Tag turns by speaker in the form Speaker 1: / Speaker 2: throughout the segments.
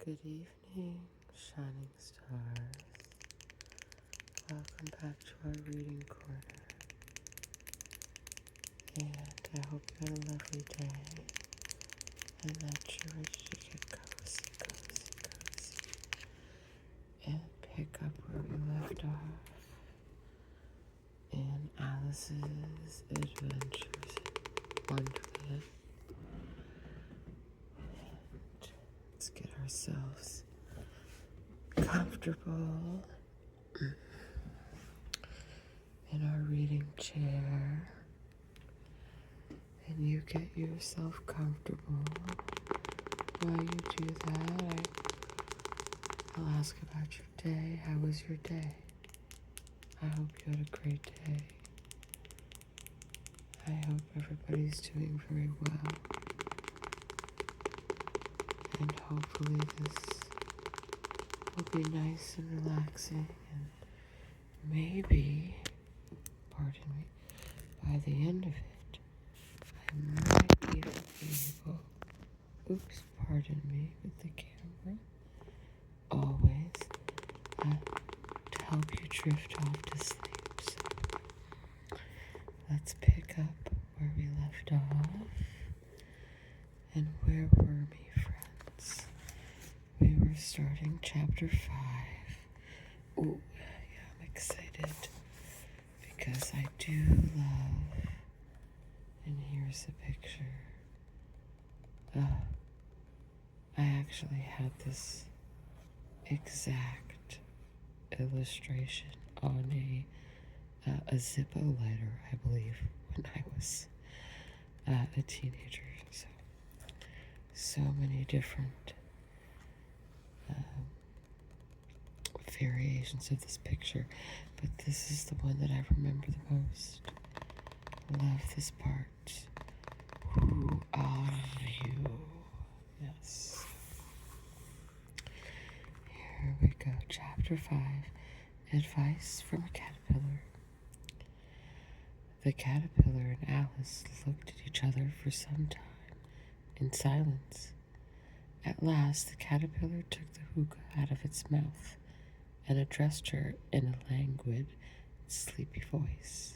Speaker 1: Good evening, shining stars. Welcome back to our reading corner. And I hope you had a lovely day and that you're ready to get cozy, and pick up where we left off in Alice's Adventures in Wonderland. And let's get ourselves comfortable in our reading chair, and you get yourself comfortable. While you do that, I'll ask about your day. How was your day? I hope you had a great day. I hope everybody's doing very well, and hopefully this will be nice and relaxing, and maybe, pardon me, by the end of it, I might even be able, pardon me with the camera, always, to help you drift off to sleep. So let's pick up where we left off. And where were we, friends? We were starting chapter 5. Ooh, yeah, I'm excited because I do love, and here's a picture. I actually had this exact illustration on a Zippo lighter, I believe, when I was a teenager. So many different variations of this picture, but this is the one that I remember the most. Love this part. Who are you? Yes. Here we go. Chapter 5. Advice from a Caterpillar. The caterpillar and Alice looked at each other for some time in silence. At last, the caterpillar took the hookah out of its mouth and addressed her in a languid, sleepy voice.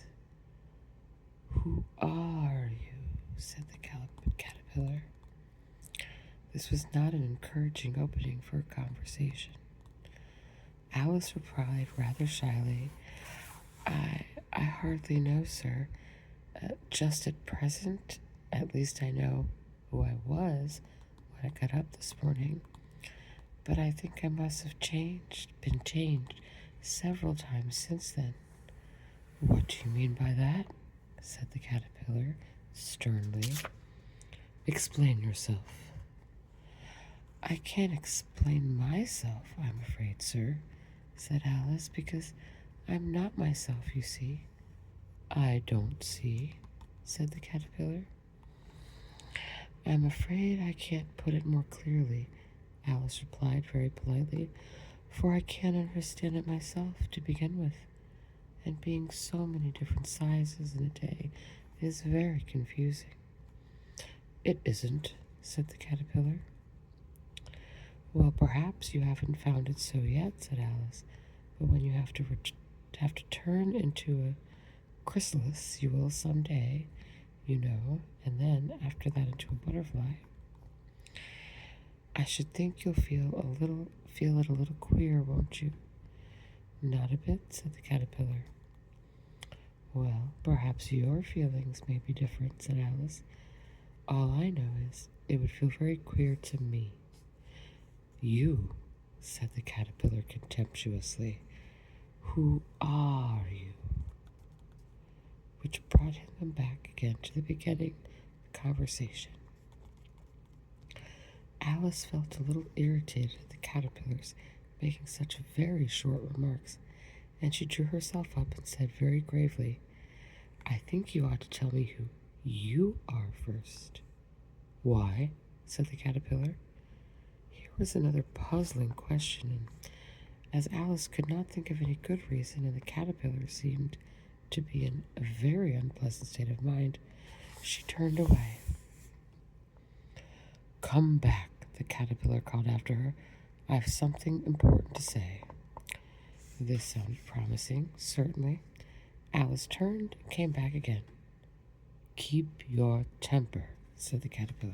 Speaker 1: "Who are you?" said the caterpillar. This was not an encouraging opening for a conversation. Alice replied rather shyly, I hardly know, sir. Just at present, at least I know who I was when I got up this morning. But I think I must have been changed several times since then. What do you mean by that? Said the caterpillar sternly. Explain yourself. I can't explain myself, I'm afraid, sir, said Alice, because I'm not myself, you see. I don't see, said the caterpillar. I'm afraid I can't put it more clearly, Alice replied very politely, for I can't understand it myself to begin with, and being so many different sizes in a day is very confusing. It isn't, said the caterpillar. Well, perhaps you haven't found it so yet, said Alice, but when you have to turn into a chrysalis, you will someday, you know, and then after that into a butterfly. I should think you'll feel it a little queer, won't you? Not a bit, said the caterpillar. Well, perhaps your feelings may be different, said Alice. All I know is it would feel very queer to me. You, said the caterpillar contemptuously. Who are you? Which brought him back again to the beginning of the conversation. Alice felt a little irritated at the caterpillars making such very short remarks, and she drew herself up and said very gravely, I think you ought to tell me who you are first. Why? Said the caterpillar. Here was another puzzling question, and as Alice could not think of any good reason, and the caterpillar seemed to be in a very unpleasant state of mind, she turned away. Come back, The caterpillar called after her. I have something important to say. This sounded promising, certainly. Alice turned and came back again. Keep your temper, said the caterpillar.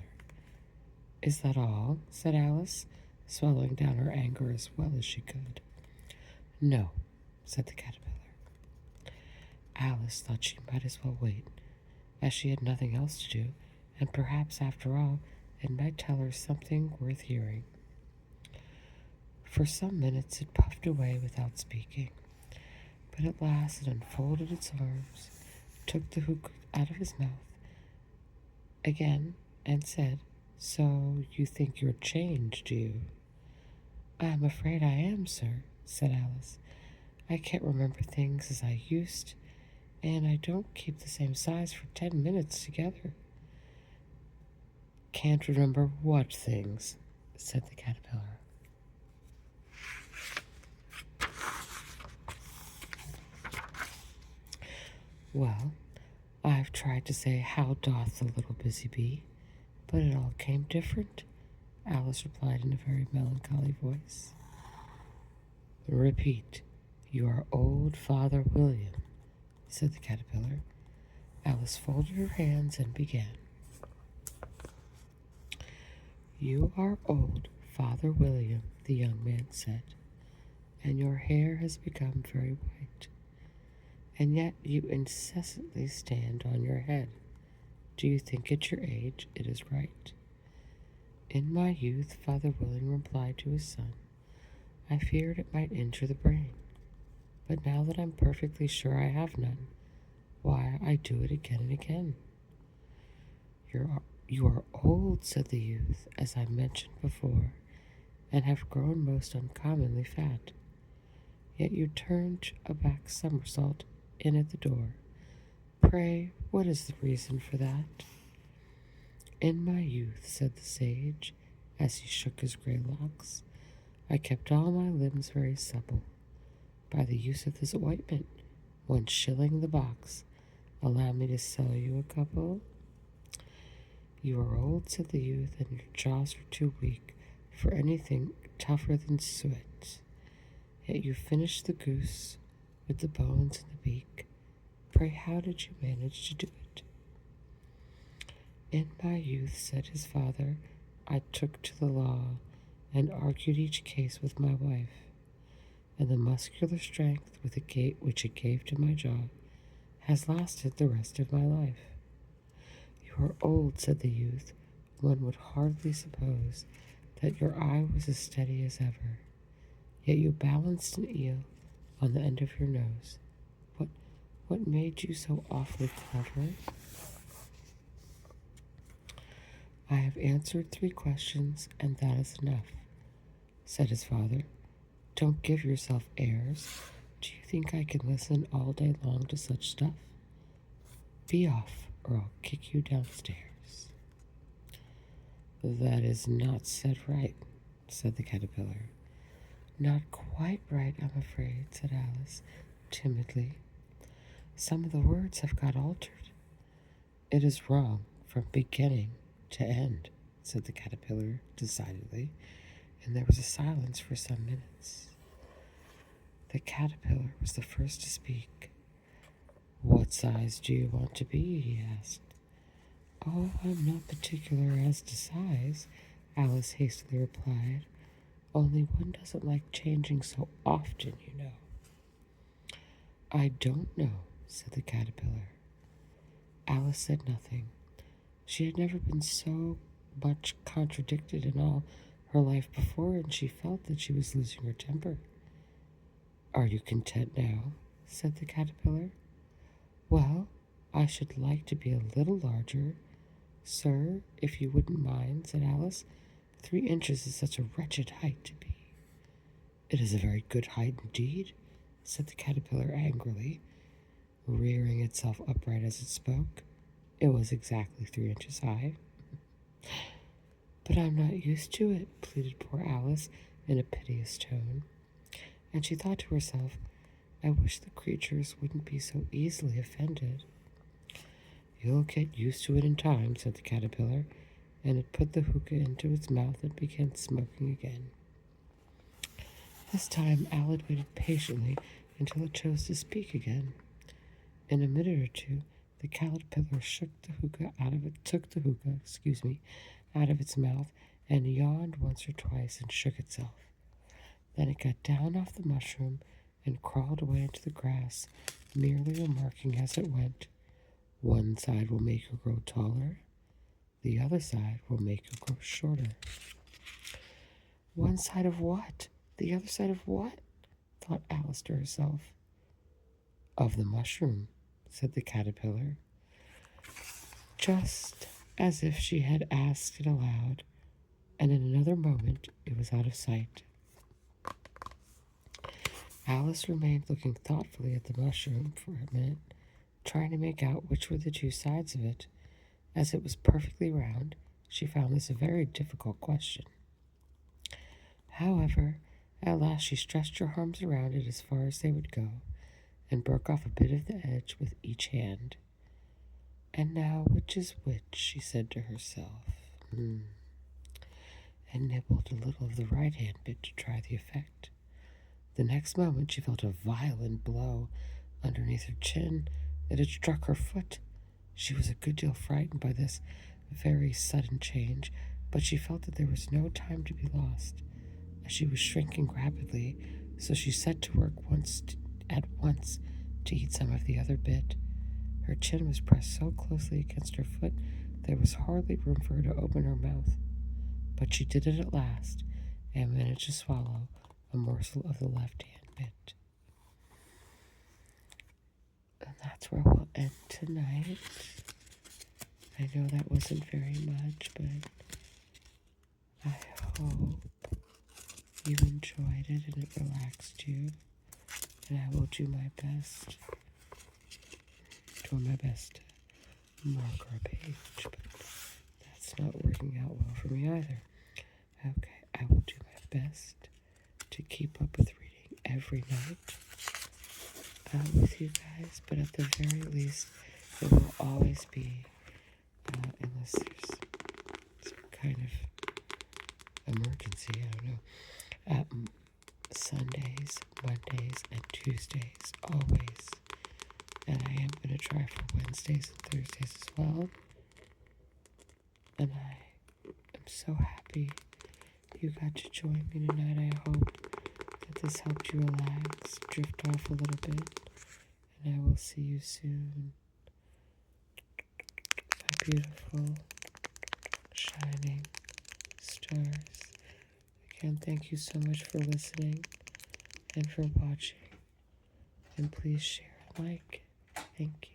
Speaker 1: Is that all? Said Alice, swallowing down her anger as well as she could. No, said the caterpillar. Alice thought she might as well wait, as she had nothing else to do, and perhaps, after all, it might tell her something worth hearing. For some minutes it puffed away without speaking, but at last it unfolded its arms, took the hook out of his mouth again, and said, So you think you're changed, do you? I'm afraid I am, sir, said Alice. I can't remember things as I used, and I don't keep the same size for 10 minutes together. Can't remember what things, said the caterpillar. Well, I've tried to say, How doth the little busy bee? But it all came different, Alice replied in a very melancholy voice. Repeat, you are old Father William, said the caterpillar. Alice folded her hands and began. You are old Father William, the young man said, and your hair has become very white, and yet you incessantly stand on your head. Do you think at your age it is right? In my youth, Father William replied to his son, I feared it might injure the brain, but now that I'm perfectly sure I have none, why, I do it again and again. You are old, said the youth, as I mentioned before, and have grown most uncommonly fat. Yet you turned a back somersault in at the door. Pray, what is the reason for that? In my youth, said the sage, as he shook his grey locks, I kept all my limbs very supple. By the use of this ointment, 1 shilling the box. Allow me to sell you a couple. You are old, said the youth, and your jaws are too weak for anything tougher than suet. Yet you finished the goose with the bones and the beak. Pray, how did you manage to do it? In my youth, said his father, I took to the law and argued each case with my wife, and the muscular strength with which it gave to my jaw has lasted the rest of my life. You are old, said the youth. One would hardly suppose that your eye was as steady as ever, yet you balanced an eel on the end of your nose. What made you so awfully clever? I have answered 3 questions, and that is enough, said his father. Don't give yourself airs. Do you think I can listen all day long to such stuff? Be off, or I'll kick you downstairs. That is not said right, said the caterpillar. Not quite right, I'm afraid, said Alice, timidly. Some of the words have got altered. It is wrong from beginning to end, said the caterpillar decidedly, and there was a silence for some minutes. The caterpillar was the first to speak. What size do you want to be? He asked. Oh, I'm not particular as to size, Alice hastily replied. Only one doesn't like changing so often, you know. I don't know, said the caterpillar. Alice said nothing. She had never been so much contradicted in all her life before, and she felt that she was losing her temper. Are you content now? Said the caterpillar. Well, I should like to be a little larger. Sir, if you wouldn't mind, said Alice. 3 inches is such a wretched height to be. It is a very good height indeed, said the caterpillar angrily, rearing itself upright as it spoke. It was exactly 3 inches high. But I'm not used to it, pleaded poor Alice in a piteous tone, and she thought to herself, I wish the creatures wouldn't be so easily offended. You'll get used to it in time, said the caterpillar, and it put the hookah into its mouth and began smoking again. This time, Alid waited patiently until it chose to speak again. In a minute or two, the caterpillar took the hookah out of its mouth and yawned once or twice and shook itself. Then it got down off the mushroom and crawled away into the grass, merely remarking as it went, "One side will make her grow taller, the other side will make her grow shorter." One side of what? The other side of what? Thought Alice to herself. Of the mushroom, said the caterpillar, just as if she had asked it aloud, and in another moment it was out of sight. Alice remained looking thoughtfully at the mushroom for a minute, trying to make out which were the two sides of it. As it was perfectly round, she found this a very difficult question. However, at last she stretched her arms around it as far as they would go, and broke off a bit of the edge with each hand. "And now, which is which?" she said to herself, and nibbled a little of the right-hand bit to try the effect. The next moment she felt a violent blow underneath her chin. It had struck her foot. She was a good deal frightened by this very sudden change, but she felt that there was no time to be lost, as she was shrinking rapidly, so she set to work at once to eat some of the other bit. Her chin was pressed so closely against her foot there was hardly room for her to open her mouth, but she did it at last, and managed to swallow a morsel of the left-hand bit. And that's where we'll end tonight. I know that wasn't very much, but I hope you enjoyed it and it relaxed you. And I will do my best to mark our page, but that's not working out well for me either. Okay, I will do my best to keep up with reading every night with you guys, but at the very least, it will always be, unless there's some kind of emergency, I don't know, Sundays, Mondays, and Tuesdays, always. And I am going to try for Wednesdays and Thursdays as well. And I am so happy you got to join me tonight. I hope that this helped you relax, drift off a little bit. And I will see you soon. My beautiful, shining stars. Again, thank you so much for listening and for watching. And please share and like. Thank you.